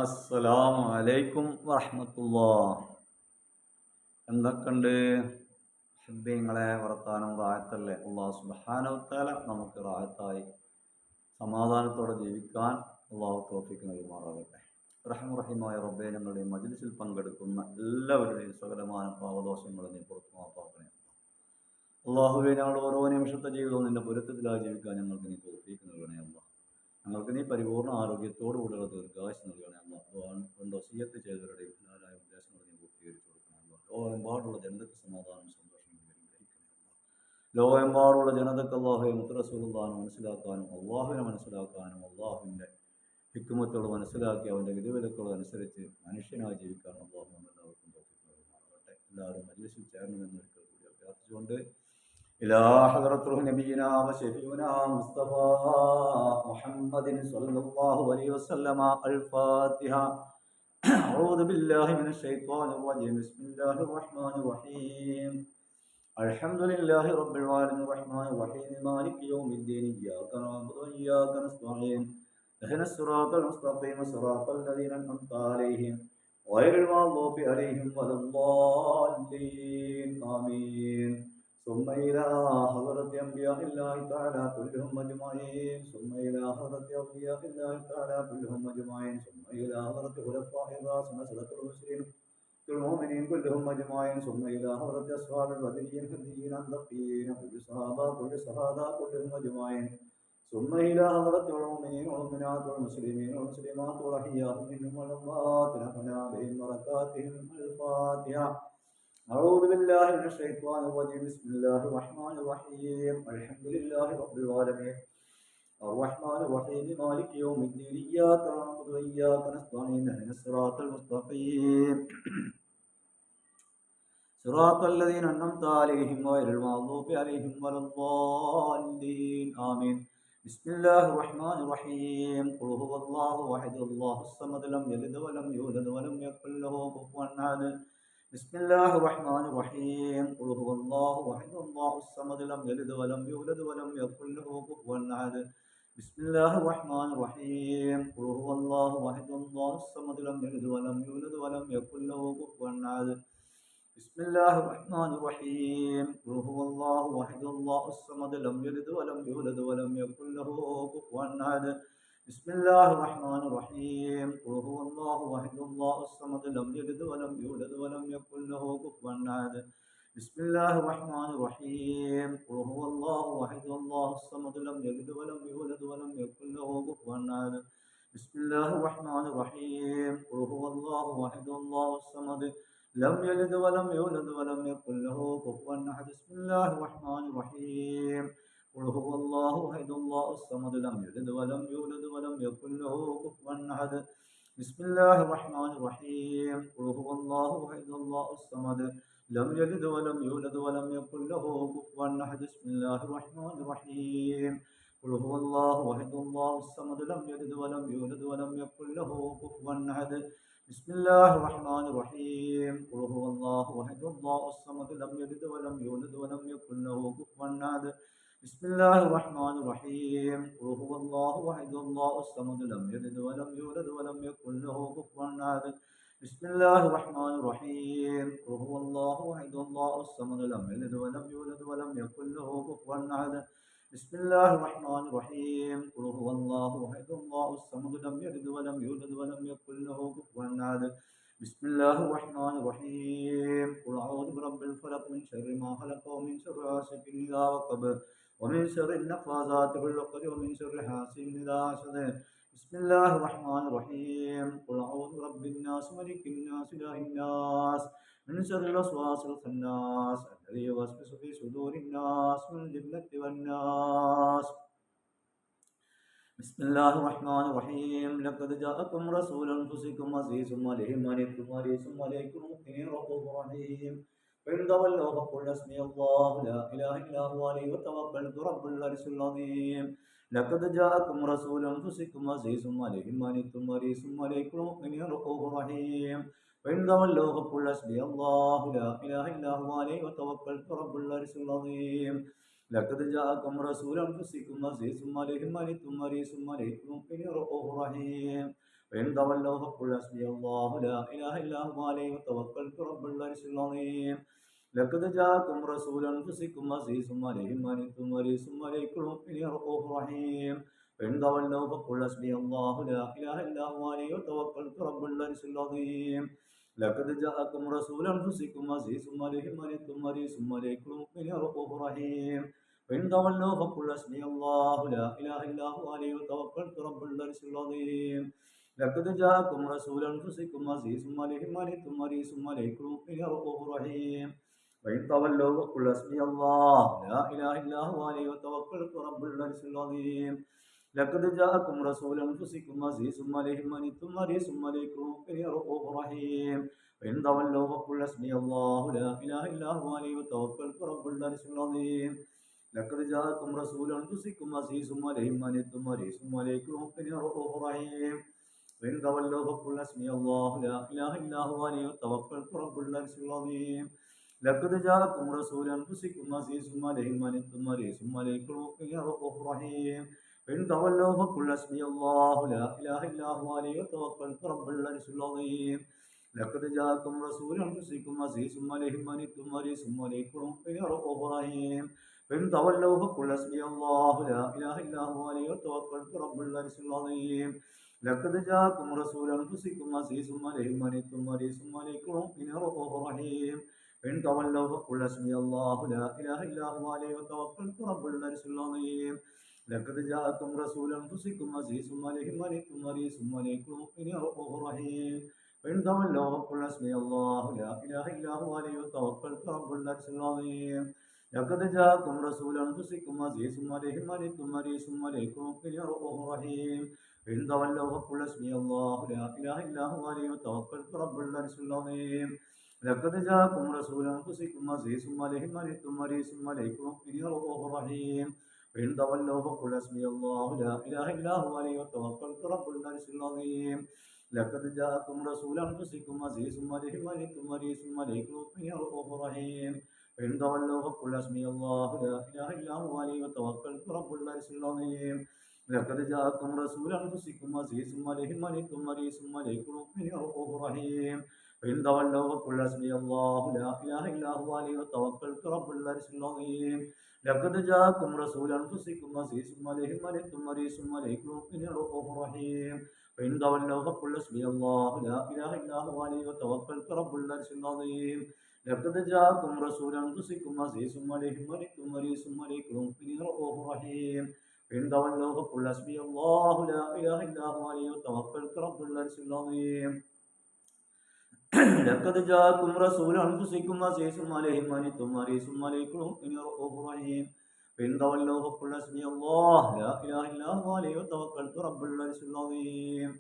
അസ്സലാമു അലൈക്കും വറഹ്മത്തുള്ളാഹ്. എന്തൊക്കെയുണ്ട് ഹബ്ബീങ്ങളെ? വർത്താനം റാഹത്തല്ലേ? അല്ലാഹു സുബ്ഹാനഹു വതആല നമുക്ക് റാഹത്തായി സമാധാനത്തോടെ ജീവിക്കാൻ അല്ലാഹു തൗഫീഖ് നൽകുമാറാകട്ടെ. റഹീമായ റബ്ബേ, ഞങ്ങളുടെ മജ്ലിസിൽ പങ്കെടുക്കുന്ന എല്ലാവരുടെയും സകലമായ പാവദോഷങ്ങളും നീ പുറത്തു മാപ്പാക്കണേ. അല്ലാഹുവേ, ഞങ്ങളുടെ ഓരോ നിമിഷത്തെ ജീവിതവും നിന്റെ പൊരുത്തത്തിലായി ജീവിക്കാൻ ഞങ്ങൾക്ക് നീ തൗഫീഖ് നൽകണേ. അല്ലാഹ് ഞങ്ങൾക്ക് നീ പരിപൂർണ്ണ ആരോഗ്യത്തോടുകൂടിയുള്ള ദീർഘായുസ്സ് നൽകണേ. കൊണ്ട് വസിയ്യത്ത് ചെയ്തവരുടെ എല്ലാവരായ ഉദ്ദേശങ്ങൾ നീ പൂർത്തീകരിച്ചു കൊടുക്കണേ. ലോകമെമ്പാടുള്ള ജനതയ്ക്ക് സമാധാനം സന്തോഷം അനുഗ്രഹിക്കണേ. ലോകമെമ്പാടുള്ള ജനതയ്ക്ക് അല്ലാഹുവേ മുത്ത് റസൂലുള്ളാഹിനെ മനസ്സിലാക്കാനും അള്ളാഹുവിനെ മനസ്സിലാക്കാനും അള്ളാഹുവിൻ്റെ ഹിക്മത്തുകൾ മനസ്സിലാക്കി അവൻ്റെ വിധിവിലക്കുകൾ അനുസരിച്ച് മനുഷ്യനായി ജീവിക്കാനും അള്ളാഹു എല്ലാവർക്കും തൗഫീഖ് നൽകുമാറാകട്ടെ. എല്ലാവരും മജ്ലിസിൽ ചേരണമെന്ന് ഒരിക്കൽ കൂടി അഭ്യർത്ഥിച്ചുകൊണ്ട് إلى حضرة نبينا وشفيعنا مصطفى محمد صلى الله عليه وسلم الفاتحة. أعوذ بالله من الشيطان الرجيم. بسم الله الرحمن الرحيم. الحمد لله رب العالمين الرحمن الرحيم مالك يوم الدين. إياك نعبد وإياك نستعين. اهدنا الصراط المستقيم صراط الذين أنعمت عليهم غير المغضوب عليهم ولا الضالين. آمين. ثم إلى حضرة أنبياء الله تعالى كلهم أجمعين. ثم إلى حضرة أولياء الله تعالى كلهم أجمعين. ثم إلى حضرة خلفاء الراشدين سادة المرسلين المؤمنين كلهم أجمعين. ثم إلى حضرة أصحاب البدريين الهديين النقيين كل صحابة كلهم أجمعين. ثم إلى حضرة المؤمنين والمؤمنات والمسلمين والمسلمات والأحياء منهم والأموات نفعنا بهم بركاتهم. الفاتحة. أعوذ بالله من الشيطان الرجيم. بسم الله الرحمن الرحيم. الحمد لله رب العالمين الرحمن الرحيم مالك يوم الدين. إياك نعبد وإياك نستعين. اهدنا الصراط المستقيم صراط الذين أنعمت عليهم غير المغضوب عليهم ولا الضالين. آمين. بسم الله الرحمن الرحيم. قل هو الله أحد الله الصمد لم يلد ولم يولد ولم يكن له كفوا أحد. بسم الله الرحمن الرحيم. قل هو الله أحد الله الصمد لم يلد ولم يولد ولم يكن له كفوا أحد. بسم الله الرحمن الرحيم. قل هو الله أحد الله الصمد لم يلد ولم يولد ولم يكن له كفوا أحد. بسم الله الرحمن الرحيم. قل هو الله أحد الله الصمد لم يلد ولم يولد ولم يكن له كفوا أحد. بسم الله الرحمن الرحيم. قل هو الله أحد الله الصمد لم يلد ولم يولد ولم يكن له كفوا أحد. بسم الله الرحمن الرحيم. قل هو الله أحد الله الصمد لم يلد ولم يولد ولم يكن له كفوا أحد. بسم الله الرحمن الرحيم. قل هو الله أحد الله الصمد لم يلد ولم يولد ولم يكن له كفوا أحد. بسم الله الرحمن الرحيم. قل هو الله أحد الله الصمد لم يلد ولم يولد ولم يكن له كفوا أحد. بسم الله الرحمن الرحيم. قل هو الله أحد الله الصمد لم يلد ولم يولد ولم يكن له كفوا أحد. بسم الله الرحمن الرحيم. قل هو الله أحد الله الصمد لم يلد ولم يولد ولم يكن له كفوا أحد. بسم الله الرحمن الرحيم. قل هو الله أحد الله الصمد لم يلد ولم يولد ولم يكن له كفوا أحد. بسم الله الرحمن الرحيم. قل هو الله أحد الله الصمد لم يلد ولم يولد ولم يكن له كفوا أحد. بسم الله الرحمن الرحيم. قل هو الله أحد الله الصمد لم يلد ولم يولد ولم يكن له كفوا أحد. بسم الله الرحمن الرحيم. قل هو الله أحد الله الصمد لم يلد ولم يولد ولم يكن له كفوا أحد. بسم الله الرحمن الرحيم. قل أعوذ برب الفلق من شر ما خلق ومن شر غاسق إذا وقب ومن شر النفاثات في العقد ومن شر حاسد إذا حسد. بسم الله الرحمن الرحيم. قل أعوذ برب الناس ملك الناس إله الناس من شر الوسواس الخناس الذي يوسوس في صدور الناس من الجنة والناس. بسم الله الرحمن الرحيم. لقد جاءكم رسول أنفسكم عزيز عليه ما عنتم حريص عليكم مؤمن رؤوف رحيم. فإن تولوا فقل حسبي الله لا إله إلا هو عليه توكلت رب العرش العظيم. لقد جاءكم رسول أنفسكم عزيز عليه ما عنتم حريص عليكم مؤمن رؤوف رحيم. فإن تولوا فقل حسبي الله لا إله إلا هو عليه توكلت رب العرش العظيم. لقد جاءكم رسول أنفسكم عزيز عليه ما عنتم حريص عليكم مؤمن رؤوف رحيم. فإن تولوا فقل حسبي الله لا إله إلا هو عليه توكلت رب العرش العظيم لقد جاءكم رسول أنفسكم عزيز عليه ما عنتم حريص عليكم بالمؤمنين رؤوف رحيم فإن تولوا فقل حسبي الله لا إله إلا هو عليه توكلت رب العرش العظيم لقد جاءكم رسول أنفسكم عزيز عليه ما عنتم حريص عليكم بالمؤمنين رؤوف رحيم فإن تولوا فقل حسبي الله لا إله إلا هو عليه توكلت رب العرش العظيم لقد جاءكم رسول أنفسكم عزيز عليه ما عنتم حريص عليكم بالمؤمنين رؤوف رحيم فإن تولوا فقل حسبي الله لا إله إلا هو عليه توكلت رب العرش العظيم لقد جاءكم رسول أنفسكم عزيز عليه ما عنتم حريص عليكم رؤوف رحيم فإن تولوا فقل حسبي الله لا إله إلا هو عليه توكلت رب العرش العظيم لقد جاءكم رسول أنفسكم عزيز عليه ما عنتم حريص عليكم رؤوف رحيم فإن تولوا فقل حسبي الله لا إله إلا هو عليه توكلت رب العرش العظيم لقد جاءكم رسول أنفسكم عزيز عليه ما عنتم حريص عليكم رؤوف رحيم فإن تولوا فقل حسبي الله لا إله إلا هو عليه توكلت رب العرش العظيم لقد جاءكم رسول أنفسكم عزيز عليه ما عنتم حريص عليكم رؤوف رحيم فإن تولوا فقل حسبي الله لا إله إلا هو عليه توكلت رب العرش العظيم لقد جاءكم رسول أنفسكم عزيز عليه ما عنتم حريص عليكم رؤوف رحيم فإن تولوا فقل حسبي الله لا إله إلا هو عليه توكلت رب العرش العظيم لقد جاءكم رسول أنفسكم عزيز عليه ما عنتم حريص عليكم رؤوف رحيم فإن تولوا فقل حسبي الله لا إله إلا هو عليه توكلت رب العرش العظيم لقد جاءكم رسول أنفسكم عزيز عليه ما عنتم حريص عليكم رؤوف رحيم فإن تولوا فقل حسبي الله لا إله إلا هو عليه توكلت رب العرش العظيم لقد جاءكم رسول أنفسكم عزيز عليه ما عنتم حريص عليكم رؤوف رحيم فإن تولوا فقل حسبي الله لا إله إلا هو عليه توكلت رب العرش العظيم لقد جاءكم رسول أنفسكم عزيز عليه ما عنتم حريص عليكم رؤوف رحيم فإن تولوا فقل حسبي الله لا إله إلا هو عليه توكلت رب العرش العظيم لقد جاءكم رسول أنفسكم عزيز عليه ما عنتم حريص عليكم رؤوف رحيم فإن تولوا فقل حسبي الله لا إله إلا هو عليه توكلت رب العرش العظيم لقد جاءكم رسول أنفسكم عزيز عليه ما عنتم حريص عليكم رؤوف رحيم فإن تولوا فقل حسبي الله لا إله إلا هو عليه توكلت رب العرش العظيم لقد جاءكم رسول أنفسكم عزيز عليه ما عنتم حريص عليكم رؤوف رحيم فإن تولوا فقل حسبي الله لا إله إلا هو عليه توكلت رب العرش العظيم لقد جاءكم رسول أنفسكم عزيز عليه ما عنتم حريص عليكم رؤوف رحيم فإن تولوا فقل حسبي الله لا إله إلا هو عليه توكلت رب العرش العظيم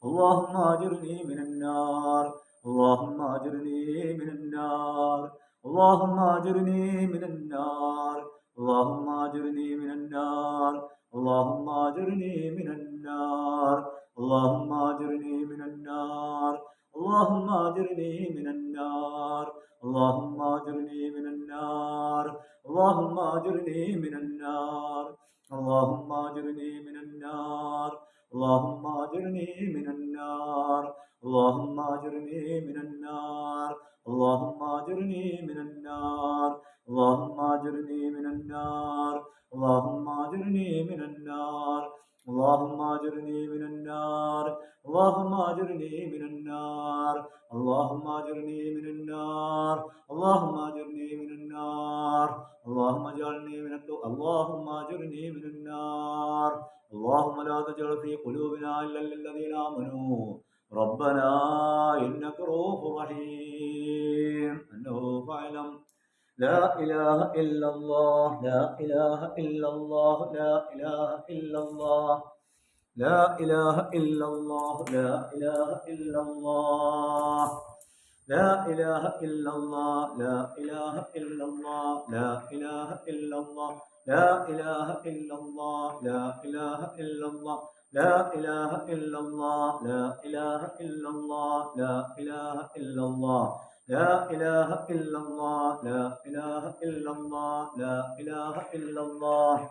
اللهم أجرني من النار اللهم أجرني من النار اللهم أجرني من النار اللهم أجرني من النار اللهم أجرني من النار اللهم أجرني من النار اللهم أجرني من النار اللهم أجرني من النار اللهم أجرني من النار اللهم أجرني من النار اللهم أجرني من النار اللهم أجرني من النار اللهم أجرني من النار اللهم أجرني من النار اللهم أجرني من النار اللهم أجرني من النار اللهم أجرني من النار اللهم أجرني من النار اللهم أجرني من النار اللهم اجعلني من اللهم أجرني من النار اللهم لا تجعل في قلوبنا إلا للذين آمنوا ربنا إنك رؤوف رحيم أنه فاعلم لا إله إلا الله لا إله إلا الله لا إله إلا الله لا إله إلا الله لا إله إلا الله لا إله إلا الله لا إله إلا الله لا إله إلا الله لا إله إلا الله لا إله إلا الله لا إله إلا الله لا إله إلا الله لا إله إلا الله لا إله إلا الله لا إله إلا الله لا إله إلا الله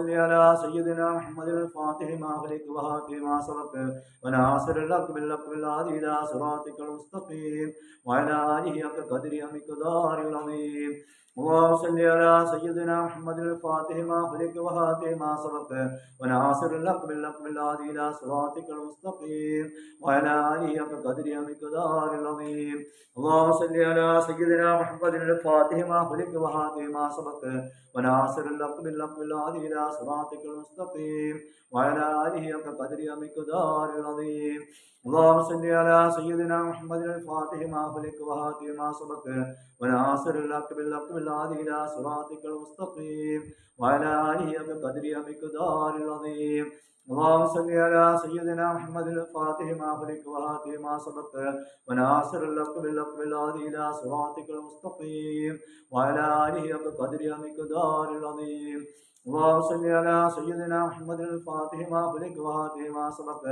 صل على سيدنا محمد الفاتح ما أغلق وهاتف ما سبق وناصر الحق بالحق والهادي إلى صراطك المستقيم وعلى آله حق قدره ومقدار العظيم. اللهم صل على سيدنا محمد الفاتح ما أغلق وهاتف ما سبق وناصر الحق بالحق والهادي إلى صراطك المستقيم وعلى آله حق قدره ومقدار العظيم. اللهم صل على سيدنا محمد الفاتح ما أغلق وهاتف ما سبق وناصر الحق بالحق والهادي إلى صراطك المستقيم وعلى آله حق قدره ومقدار العظيم. اللهم صل على سيدنا محمد الفاتح ما أغلق وهاتف ما سبق وناصر الحق بالحق والهادي إلى صراطك المستقيم وعلى آله حق قدره ومقدار العظيم. اللهم صل على سيدنا محمد الفاتح ما أغلق وهاتف ما سبق وناصر الحق بالحق والهادي إلى صراطك المستقيم وعلى آله حق قدره ومقدار العظيم. اللهم صل على سيدنا محمد الفاتح ما أغلق وهاتف ما سبق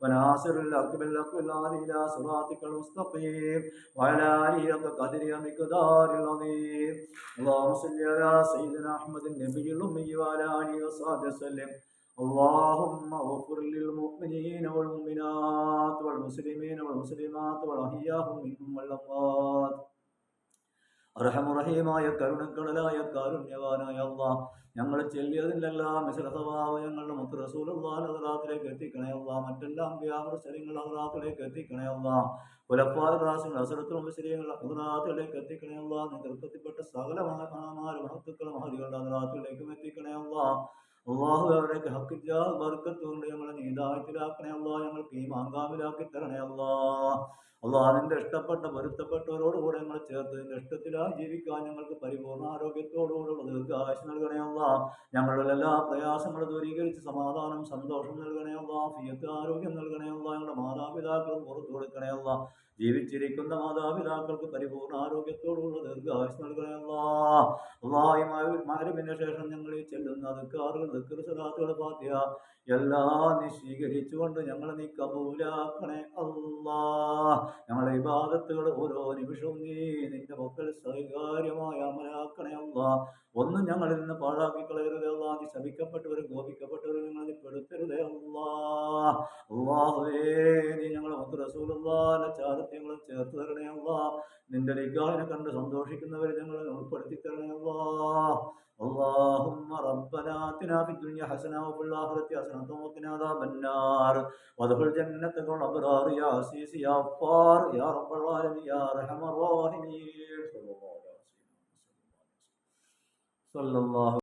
وناصر الحق بالحق والهادي إلى صراطك المستقيم وعلى آله حق قدره ومقدار العظيم. اللهم صل على سيدنا محمد النبي الأمي وعلى آله وصحبه وسلم. اللهم اغفر للمؤمنين والمؤمنات والمسلمين والمسلمات والأحياء منهم والأموات. അർഹമുറഹീമായ കരുണക്കടലായ കാരുണ്യവാനായ അല്ലാഹ്, ഞങ്ങൾ ചെല്ലിയതിലെല്ലാം മിശ്രസവാവ് ഞങ്ങളുടെ മുത്ത് റസൂലുള്ളാഹി ഹദ്റാത്തിലേക്ക് എത്തിക്കണേ അല്ലാഹ്. മറ്റെല്ലാം വ്യാമൃശര്യങ്ങൾ ഹദ്റാത്തിലേക്ക് എത്തിക്കണേ അല്ലാഹ്. ഖുലഫാഉർ റാഷിദീൻ അസ്റത്തുൽ മുബശ്ശിരീൻ ഹദ്റാത്തിലേക്ക് എത്തിക്കണേ അല്ലാഹ്. നേതൃത്വത്തിൽപ്പെട്ട സകല മഹാന്മാരും മഹത്തുക്കൾ മഹദികളുടെ ഹദ്റാത്തിലേക്കും എത്തിക്കണേ അല്ലാഹ്. അള്ളാഹു അവരുടെയൊക്കെ ഹക്കിജാ ബർക്കത്ത് കൊണ്ട് ഞങ്ങളെ നീതായത്തിലാക്കണേ അല്ലാഹ്. ഞങ്ങൾക്ക് ഈ മാങ്കാമിലാക്കി തരണേ അല്ലാഹ്. അള്ളാഹ് നിന്റെ ഇഷ്ടപ്പെട്ട പൊരുത്തപ്പെട്ടവരോടുകൂടെ ഞങ്ങളെ ചേർത്ത് നിന്റെ ഇഷ്ടത്തിലായി ജീവിക്കാൻ ഞങ്ങൾക്ക് പരിപൂർണ്ണ ആരോഗ്യത്തോടുകൂടുള്ള ദീർഘായുസ് നൽകണേ അല്ലാഹ്. ഞങ്ങളുടെ എല്ലാ പ്രയാസങ്ങളും ദൂരീകരിച്ച് സമാധാനം സന്തോഷം നൽകണേ അല്ലാഹ്. ഫിയത്ത് ആരോഗ്യം നൽകണേ അല്ലാഹ്. ഞങ്ങളുടെ മാതാപിതാക്കളും പുറത്തു കൊടുക്കണേ അല്ലാഹ്. ജീവിച്ചിരിക്കുന്ന മാതാപിതാക്കൾക്ക് പരിപൂർണ്ണ ആരോഗ്യത്തോടുള്ള ദീർഘായുസ് നൽകണേ അല്ലാഹ്. മഗ്‌രിബിന് ശേഷം ഞങ്ങൾ ഈ ചെല്ലുന്ന ദിക്റുകൾ ദിക്ർ സ്വലാത്തുകൾ ഫാത്തിഹ എല്ലാം നീ സ്വീകരിച്ചുകൊണ്ട് ഞങ്ങളെ നീ കബൂലാക്കണേ അല്ലാഹ്. ഞങ്ങളുടെ ഇബാദത്തുകൾ ഓരോ നിമിഷവും നീ നിന്റെ മക്കൾ സ്വീകാര്യമായ അമലാക്കണേ അല്ലാഹ്. ഒന്നും ഞങ്ങളിൽ നിന്ന് പാഴാക്കി കളയരുതേ അല്ലാഹ്. നീ ശപിക്കപ്പെട്ടവരും കോപിക്കപ്പെട്ടവരും നിങ്ങൾ നീ പെടുത്തരുതേ അല്ലാഹ്. അല്ലാഹുവേ, നീ ഞങ്ങളെ മുത്ത് റസൂലുള്ളാഹിന്റെ ചാരത്യങ്ങളും ചേർത്ത് തരണേ അല്ലാഹ്. നിന്റെ നിഗാഹിനെ കണ്ട് സന്തോഷിക്കുന്നവരെ ഞങ്ങളെ ഉൾപ്പെടുത്തി തരണേ അല്ലാഹ്. اللهم ربنا آتنا في الدنيا حسنة وفي الآخرة حسنة وقنا عذاب النار وادخل جنتك الأبرار يا عزيز يا غفار يا رب العالمين يا أرحم الراحمين. صلى الله